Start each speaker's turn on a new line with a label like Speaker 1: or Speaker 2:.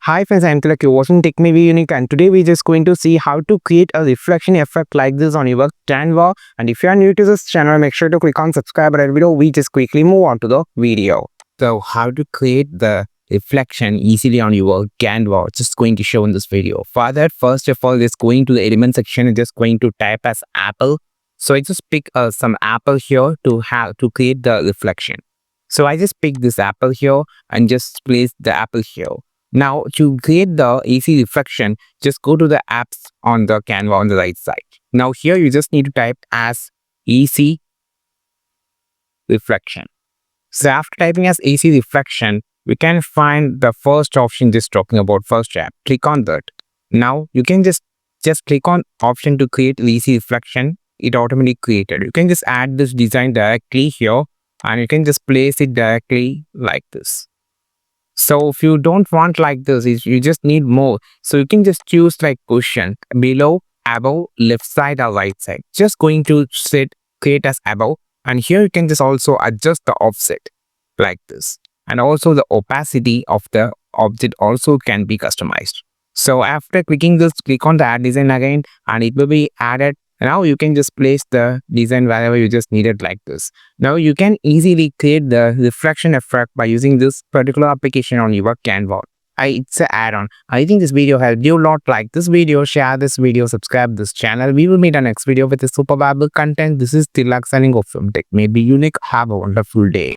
Speaker 1: Hi friends, I'm Tilak, you're watching Tech Maybe Unique, and today we're just going to see how to create a reflection effect like this on your Canva. And if you are new to this channel, make sure to click on subscribe right below. We just quickly move on to the video. So how to create the reflection easily on your Canva, just going to show in this video. For that, first of all, just going to the element section and just going to type as Apple. So I just pick some Apple here to create the reflection. So I just pick this Apple here and just place the Apple here. Now, to create the AC reflection, just go to the apps on the Canva on the right side. Now, here you just need to type as AC reflection. So, after typing as AC reflection, we can find the first option just talking about first app. Click on that. Now, you can just click on option to create AC reflection. It automatically created. You can just add this design directly here and you can just place it directly like this. So if you don't want like this, you just need more. So you can just choose like cushion below, above, left side or right side. Just going to set create as above, and here you can just also adjust the offset like this, and also the opacity of the object also can be customized. So after clicking this, click on the add design again and it will be added. Now you can just place the design wherever you just need it like this. Now you can easily create the reflection effect by using this particular application on your Canva. It's an add-on. I think this video helped you a lot. Like this video, share this video, subscribe this channel. We will meet our next video with a super valuable content. This is Tilak signing off from Tech Maybe Unique. Have a wonderful day.